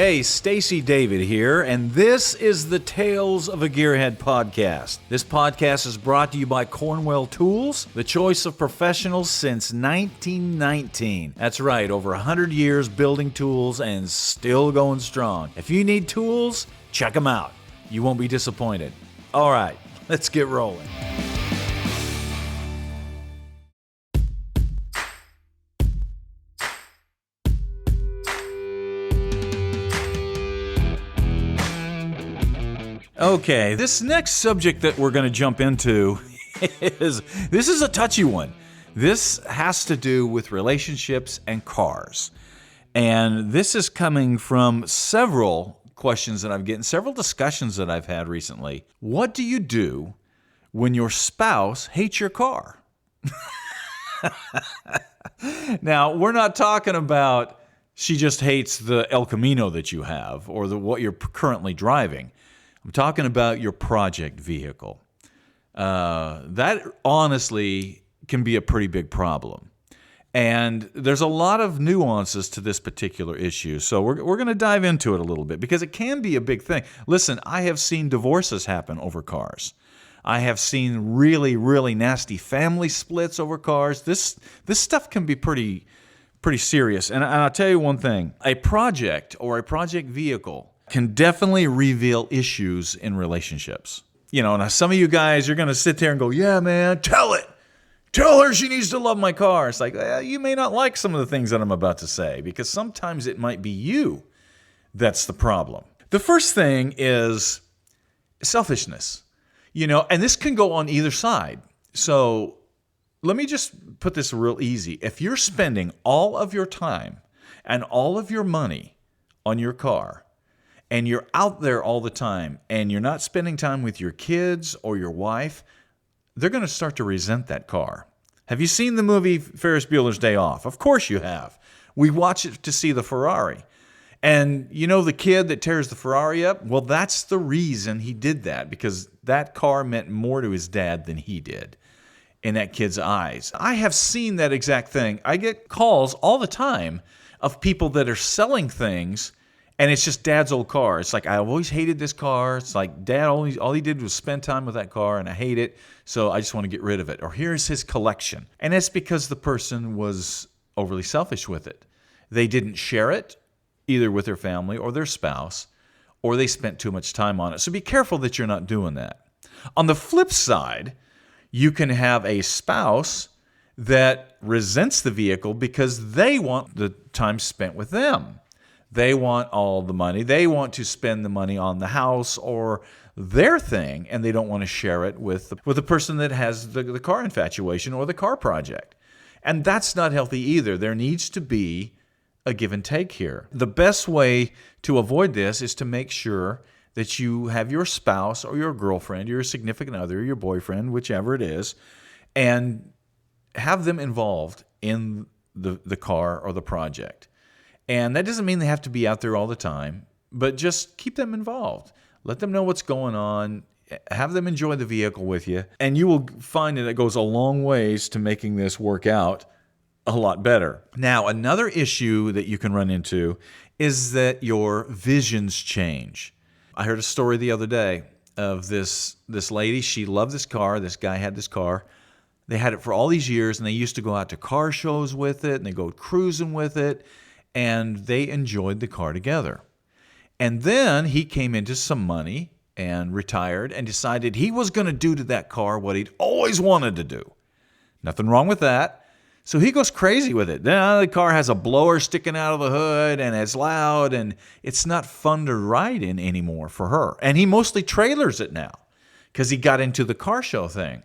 Hey, Stacey David here, and this is the Tales of a Gearhead podcast. This podcast is brought to you by Cornwell Tools, the choice of professionals since 1919. That's right, over 100 years building tools and still going strong. If you need tools, check them out. You won't be disappointed. All right, let's get rolling. Okay, this next subject that we're going to jump into is a touchy one. This has to do with relationships and cars. And this is coming from several questions that I've gotten, several discussions that I've had recently. What do you do when your spouse hates your car? Now, we're not talking about she just hates the El Camino that you have or what you're currently driving. I'm talking about your project vehicle. That honestly can be a pretty big problem. And there's a lot of nuances to this particular issue. So we're going to dive into it a little bit because it can be a big thing. Listen, I have seen divorces happen over cars. I have seen really, really nasty family splits over cars. This stuff can be pretty serious. And I'll tell you one thing. A project or a project vehicle can definitely reveal issues in relationships. You know, now some of you guys, you're going to sit there and go, yeah, man, tell it. Tell her she needs to love my car. It's like, you may not like some of the things that I'm about to say because sometimes it might be you that's the problem. The first thing is selfishness, you know, and this can go on either side. So let me just put this real easy. If you're spending all of your time and all of your money on your car, and you're out there all the time, and you're not spending time with your kids or your wife, they're going to start to resent that car. Have you seen the movie Ferris Bueller's Day Off? Of course you have. We watch it to see the Ferrari. And you know the kid that tears the Ferrari up? Well, that's the reason he did that, because that car meant more to his dad than he did in that kid's eyes. I have seen that exact thing. I get calls all the time of people that are selling things, and it's just dad's old car. It's like, I've always hated this car. It's like, dad, all he did was spend time with that car, and I hate it, so I just want to get rid of it. Or here's his collection. And it's because the person was overly selfish with it. They didn't share it, either with their family or their spouse, or they spent too much time on it. So be careful that you're not doing that. On the flip side, you can have a spouse that resents the vehicle because they want the time spent with them. They want all the money. They want to spend the money on the house or their thing, and they don't want to share it with the person that has the car infatuation or the car project. And that's not healthy either. There needs to be a give and take here. The best way to avoid this is to make sure that you have your spouse or your girlfriend, your significant other, your boyfriend, whichever it is, and have them involved in the car or the project. And that doesn't mean they have to be out there all the time, but just keep them involved. Let them know what's going on. Have them enjoy the vehicle with you. And you will find that it goes a long ways to making this work out a lot better. Now, another issue that you can run into is that your visions change. I heard a story the other day of this lady. She loved this car. This guy had this car. They had it for all these years, and they used to go out to car shows with it, and they go cruising with it. And they enjoyed the car together. And then he came into some money and retired and decided he was going to do to that car what he'd always wanted to do. Nothing wrong with that. So he goes crazy with it. Now the car has a blower sticking out of the hood and it's loud and it's not fun to ride in anymore for her. And he mostly trailers it now because he got into the car show thing.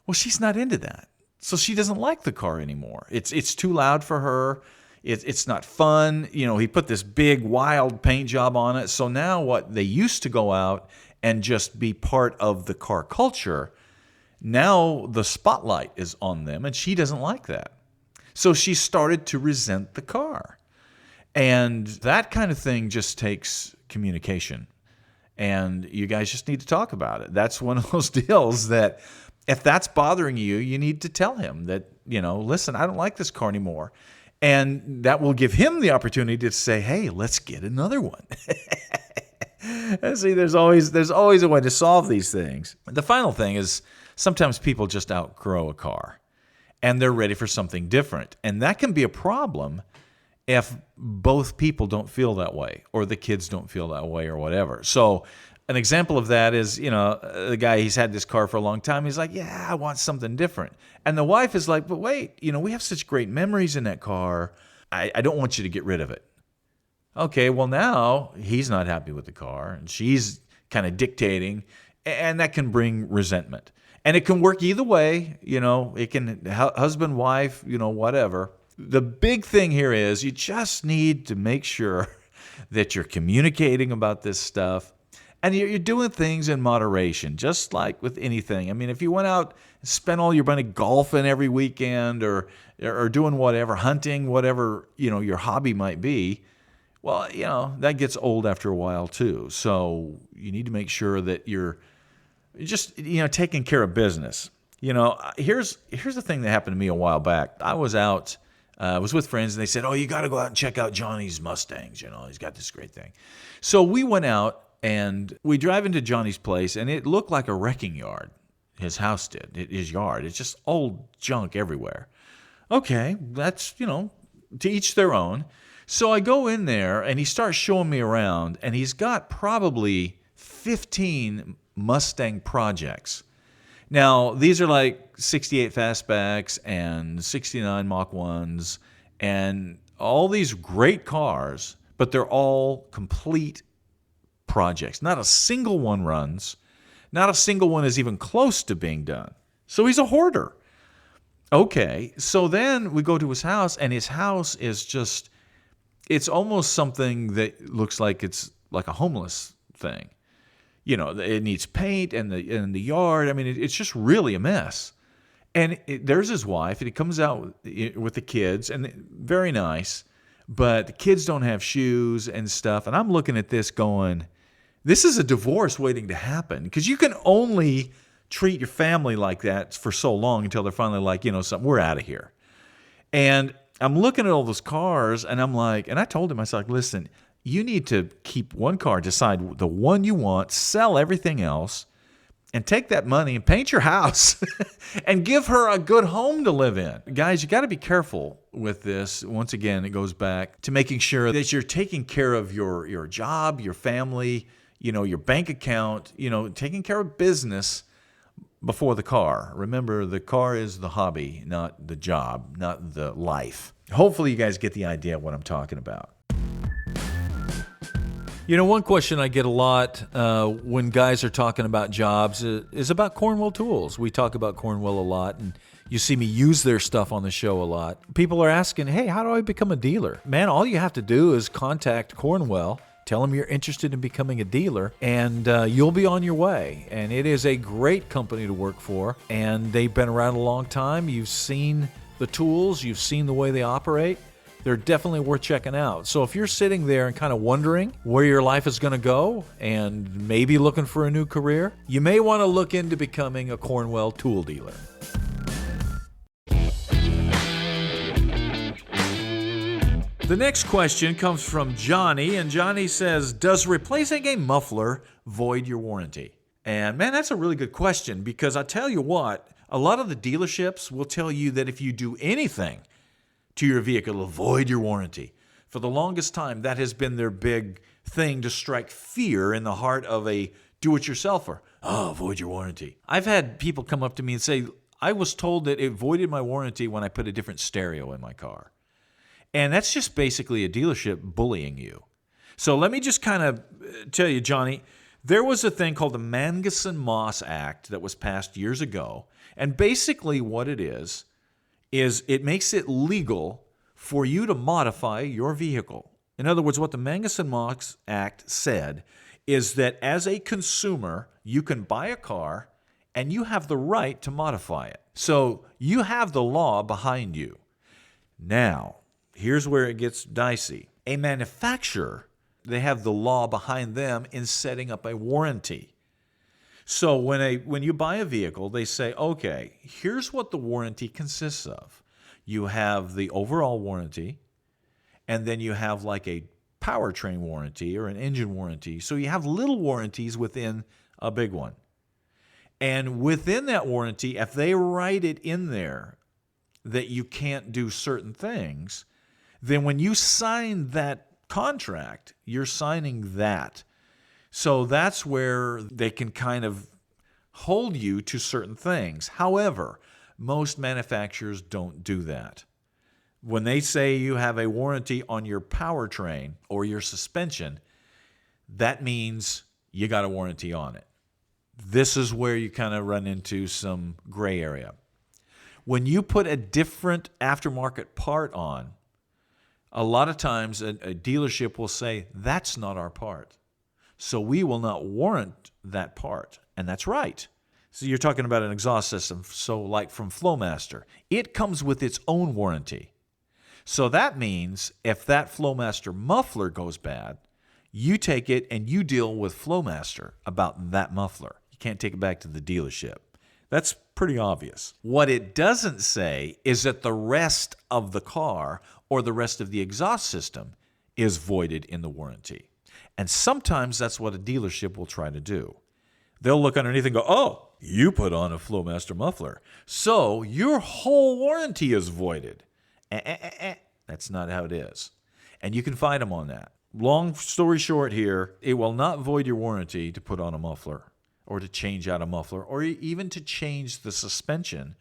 Well, she's not into that. So she doesn't like the car anymore. It's too loud for her. It's not fun. You know, he put this big, wild paint job on it. So now what they used to go out and just be part of the car culture, now the spotlight is on them, and she doesn't like that. So she started to resent the car. And that kind of thing just takes communication. And you guys just need to talk about it. That's one of those deals that if that's bothering you, you need to tell him that, you know, listen, I don't like this car anymore. And that will give him the opportunity to say, hey, let's get another one. And see, there's always a way to solve these things. The final thing is sometimes people just outgrow a car and they're ready for something different. And that can be a problem if both people don't feel that way or the kids don't feel that way or whatever. So an example of that is, the guy, he's had this car for a long time. He's like, yeah, I want something different. And the wife is like, but wait, we have such great memories in that car. I don't want you to get rid of it. Okay, well, now he's not happy with the car and she's kind of dictating, and that can bring resentment. And it can work either way. It can, husband, wife, whatever. The big thing here is you just need to make sure that you're communicating about this stuff and you're doing things in moderation, just like with anything. I mean, if you went out and spent all your money golfing every weekend or doing whatever, hunting, whatever, your hobby might be, well, that gets old after a while too. So you need to make sure that you're just, taking care of business. Here's the thing that happened to me a while back. I was out, I was with friends, and they said, oh, you got to go out and check out Johnny's Mustangs. He's got this great thing. So we went out and we drive into Johnny's place, and it looked like a wrecking yard. His house did, his yard. It's just old junk everywhere. Okay, that's, to each their own. So I go in there, and he starts showing me around, and he's got probably 15 Mustang projects. Now, these are like 68 fastbacks and 69 Mach 1s and all these great cars, but they're all complete projects. Not a single one runs. Not a single one is even close to being done. So he's a hoarder. Okay, so then we go to his house, and his house is just, it's almost something that looks like it's like a homeless thing. It needs paint and the yard. I mean, it's just really a mess. And there's his wife, and he comes out with the kids, and very nice, but the kids don't have shoes and stuff. And I'm looking at this going, this is a divorce waiting to happen, because you can only treat your family like that for so long until they're finally like, something, we're out of here. And I'm looking at all those cars, and I'm like, and I told him, I was like, listen, you need to keep one car, decide the one you want, sell everything else, and take that money and paint your house and give her a good home to live in. Guys, you got to be careful with this. Once again, it goes back to making sure that you're taking care of your job, your family, your bank account, taking care of business before the car. Remember, the car is the hobby, not the job, not the life. Hopefully you guys get the idea of what I'm talking about. One question I get a lot when guys are talking about jobs is about Cornwell Tools. We talk about Cornwell a lot, and you see me use their stuff on the show a lot. People are asking, hey, how do I become a dealer? Man, all you have to do is contact Cornwell, tell them you're interested in becoming a dealer, and you'll be on your way. And it is a great company to work for, and they've been around a long time. You've seen the tools, you've seen the way they operate. They're definitely worth checking out. So if you're sitting there and kind of wondering where your life is going to go and maybe looking for a new career, you may want to look into becoming a Cornwell tool dealer. The next question comes from Johnny, and Johnny says, does replacing a muffler void your warranty? And man, that's a really good question, because I tell you what, a lot of the dealerships will tell you that if you do anything to your vehicle, it'll void your warranty. For the longest time, that has been their big thing to strike fear in the heart of a do-it-yourselfer. Oh, void your warranty. I've had people come up to me and say, I was told that it voided my warranty when I put a different stereo in my car. And that's just basically a dealership bullying you. So let me just kind of tell you, Johnny, there was a thing called the Magnuson-Moss Act that was passed years ago. And basically what it is it makes it legal for you to modify your vehicle. In other words, what the Magnuson-Moss Act said is that as a consumer, you can buy a car and you have the right to modify it. So you have the law behind you. Now, here's where it gets dicey. A manufacturer, they have the law behind them in setting up a warranty. So when you buy a vehicle, they say, okay, here's what the warranty consists of. You have the overall warranty, and then you have like a powertrain warranty or an engine warranty. So you have little warranties within a big one. And within that warranty, if they write it in there that you can't do certain things, then when you sign that contract, you're signing that. So that's where they can kind of hold you to certain things. However, most manufacturers don't do that. When they say you have a warranty on your powertrain or your suspension, that means you got a warranty on it. This is where you kind of run into some gray area. When you put a different aftermarket part on, a lot of times a dealership will say, that's not our part. So we will not warrant that part. And that's right. So you're talking about an exhaust system, so like from Flowmaster. It comes with its own warranty. So that means if that Flowmaster muffler goes bad, you take it and you deal with Flowmaster about that muffler. You can't take it back to the dealership. That's pretty obvious. What it doesn't say is that the rest of the car or the rest of the exhaust system is voided in the warranty. And sometimes that's what a dealership will try to do. They'll look underneath and go, oh, you put on a Flowmaster muffler, so your whole warranty is voided. That's not how it is. And you can find them on that. Long story short here, it will not void your warranty to put on a muffler or to change out a muffler or even to change the suspension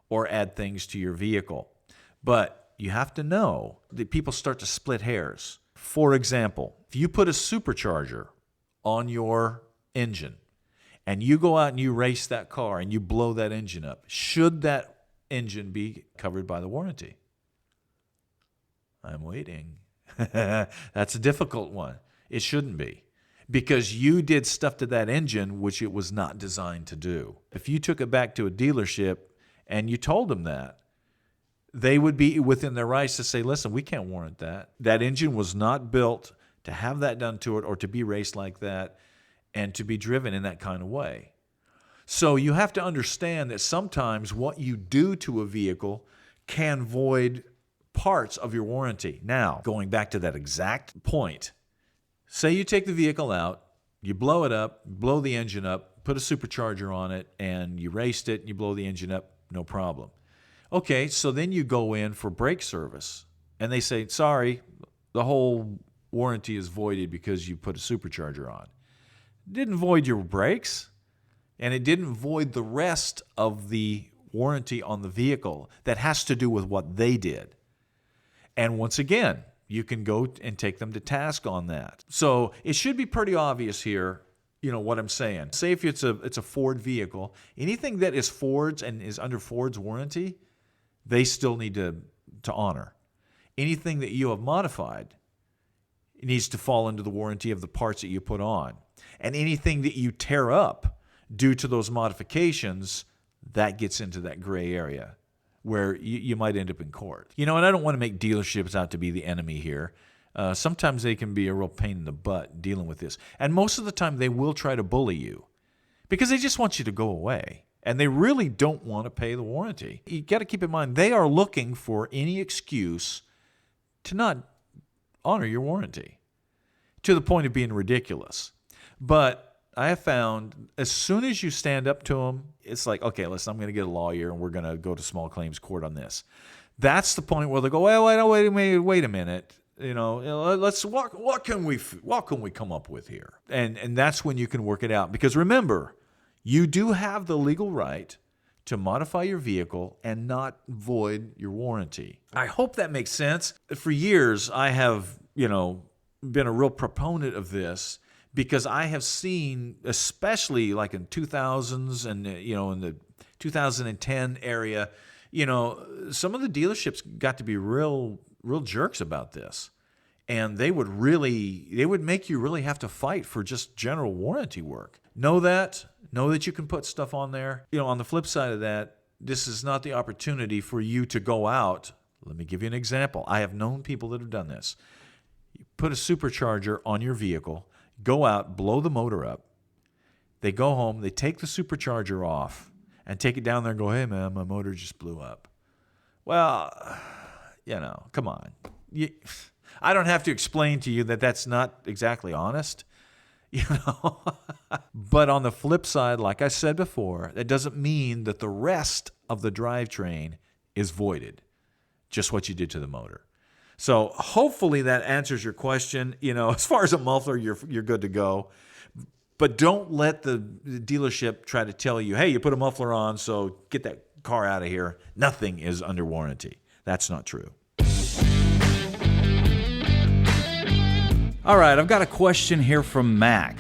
or add things to your vehicle. But you have to know that people start to split hairs. For example, if you put a supercharger on your engine and you go out and you race that car and you blow that engine up, should that engine be covered by the warranty? I'm waiting. That's a difficult one. It shouldn't be, because you did stuff to that engine which it was not designed to do. If you took it back to a dealership and you told them that, they would be within their rights to say, listen, we can't warrant that. That engine was not built to have that done to it or to be raced like that and to be driven in that kind of way. So you have to understand that sometimes what you do to a vehicle can void parts of your warranty. Now, going back to that exact point, say you take the vehicle out, you blow it up, blow the engine up, put a supercharger on it, and you raced it, and you blow the engine up, no problem. Okay, so then you go in for brake service, and they say, sorry, the whole warranty is voided because you put a supercharger on. It didn't void your brakes, and it didn't void the rest of the warranty on the vehicle that has to do with what they did. And once again, you can go and take them to task on that. So it should be pretty obvious here, what I'm saying. Say if it's a Ford vehicle, anything that is Ford's and is under Ford's warranty, they still need to honor. Anything that you have modified needs to fall into the warranty of the parts that you put on. And anything that you tear up due to those modifications, that gets into that gray area where you might end up in court. And I don't want to make dealerships out to be the enemy here. Sometimes they can be a real pain in the butt dealing with this. And most of the time they will try to bully you because they just want you to go away. And they really don't want to pay the warranty. You got to keep in mind, they are looking for any excuse to not honor your warranty to the point of being ridiculous. But I have found as soon as you stand up to them, it's like, okay, listen, I'm going to get a lawyer and we're going to go to small claims court on this. That's the point where they go, well, wait a minute. Let's what can we come up with here? And that's when you can work it out. Because remember, you do have the legal right to modify your vehicle and not void your warranty. I hope that makes sense. For years, I have, been a real proponent of this because I have seen, especially like in 2000s and, in the 2010 area, some of the dealerships got to be real jerks about this. And they would make you really have to fight for just general warranty work. Know that you can put stuff on there. On the flip side of that, this is not the opportunity for you to go out. Let me give you an example. I have known people that have done this. You put a supercharger on your vehicle, go out, blow the motor up. They go home, they take the supercharger off and take it down there and go, hey man, my motor just blew up. Well, come on. I don't have to explain to you that that's not exactly honest, you know. But on the flip side, like I said before, that doesn't mean that the rest of the drivetrain is voided, just what you did to the motor. So hopefully that answers your question. As far as a muffler, you're good to go. But don't let the dealership try to tell you, hey, you put a muffler on, so get that car out of here. Nothing is under warranty. That's not true. All right, I've got a question here from Mac.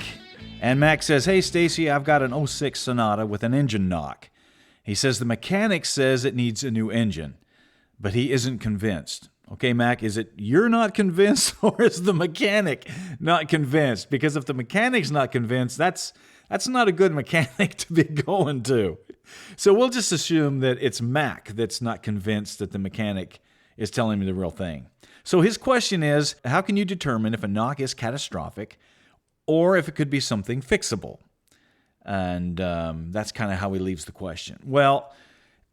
And Mac says, hey, Stacey, I've got an 06 Sonata with an engine knock. He says the mechanic says it needs a new engine, but he isn't convinced. Okay, Mac, is it you're not convinced or is the mechanic not convinced? Because if the mechanic's not convinced, that's not a good mechanic to be going to. So we'll just assume that it's Mac that's not convinced that the mechanic is telling me the real thing. So his question is, how can you determine if a knock is catastrophic or if it could be something fixable? And that's kind of how he leaves the question. Well,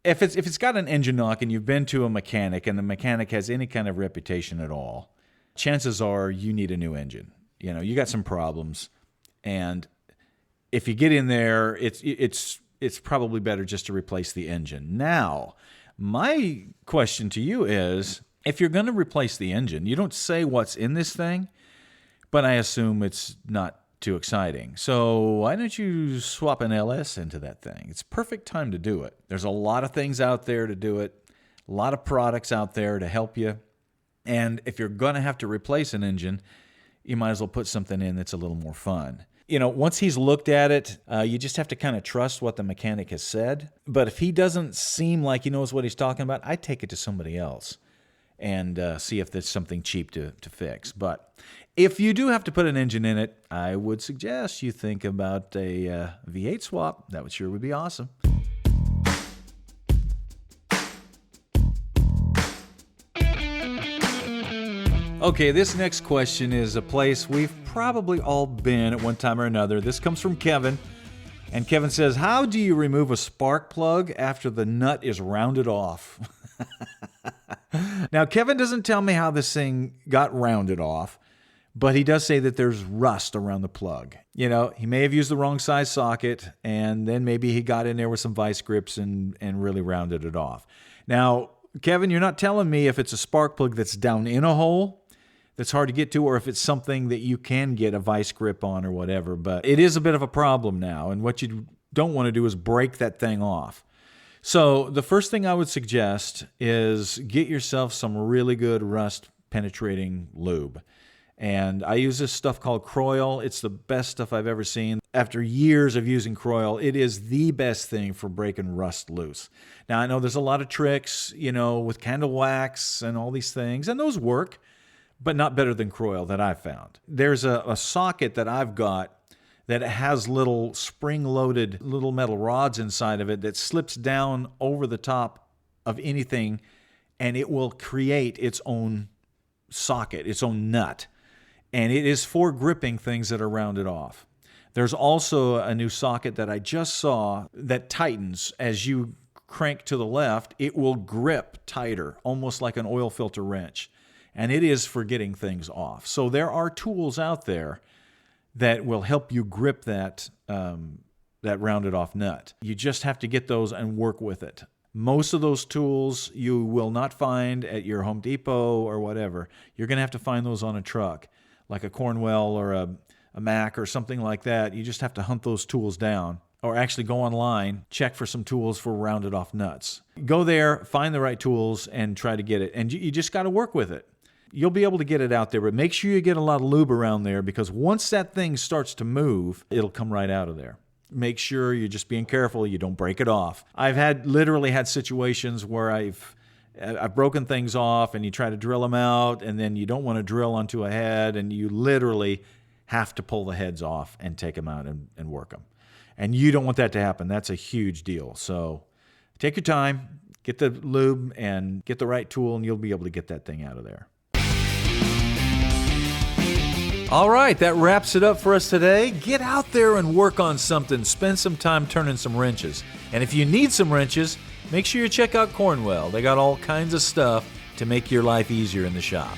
if it's got an engine knock and you've been to a mechanic and the mechanic has any kind of reputation at all, chances are you need a new engine. You got some problems, and if you get in there, it's probably better just to replace the engine. Now, my question to you is, if you're going to replace the engine, you don't say what's in this thing, but I assume it's not too exciting. So why don't you swap an LS into that thing? It's perfect time to do it. There's a lot of things out there to do it, a lot of products out there to help you. And if you're going to have to replace an engine, you might as well put something in that's a little more fun. Once he's looked at it, you just have to kind of trust what the mechanic has said. But if he doesn't seem like he knows what he's talking about, I'd take it to somebody else and see if there's something cheap to fix. But if you do have to put an engine in it, I would suggest you think about a V8 swap. That sure would be awesome. Okay, this next question is a place we've probably all been at one time or another. This comes from Kevin. And Kevin says, how do you remove a spark plug after the nut is rounded off? Now, Kevin doesn't tell me how this thing got rounded off, but he does say that there's rust around the plug. He may have used the wrong size socket, and then maybe he got in there with some vice grips and really rounded it off. Now, Kevin, you're not telling me if it's a spark plug that's down in a hole that's hard to get to, or if it's something that you can get a vice grip on or whatever, but it is a bit of a problem now, and what you don't want to do is break that thing off. So the first thing I would suggest is get yourself some really good rust-penetrating lube. And I use this stuff called Croil. It's the best stuff I've ever seen. After years of using Croil, it is the best thing for breaking rust loose. Now, I know there's a lot of tricks, with candle wax and all these things, and those work, but not better than Croil that I've found. There's a socket that I've got that has little spring-loaded little metal rods inside of it that slips down over the top of anything, and it will create its own socket, its own nut. And it is for gripping things that are rounded off. There's also a new socket that I just saw that tightens as you crank to the left. It will grip tighter, almost like an oil filter wrench. And it is for getting things off. So there are tools out there that will help you grip that rounded off nut. You just have to get those and work with it. Most of those tools you will not find at your Home Depot or whatever. You're going to have to find those on a truck, like a Cornwell or a Mac or something like that. You just have to hunt those tools down, or actually go online, check for some tools for rounded off nuts. Go there, find the right tools, and try to get it. And you just got to work with it. You'll be able to get it out there, but make sure you get a lot of lube around there, because once that thing starts to move, it'll come right out of there. Make sure you're just being careful you don't break it off. I've literally had situations where I've broken things off, and you try to drill them out, and then you don't want to drill onto a head, and you literally have to pull the heads off and take them out and work them. And you don't want that to happen. That's a huge deal. So take your time, get the lube, and get the right tool, and you'll be able to get that thing out of there. All right, that wraps it up for us today. Get out there and work on something. Spend some time turning some wrenches. And if you need some wrenches, make sure you check out Cornwell. They got all kinds of stuff to make your life easier in the shop.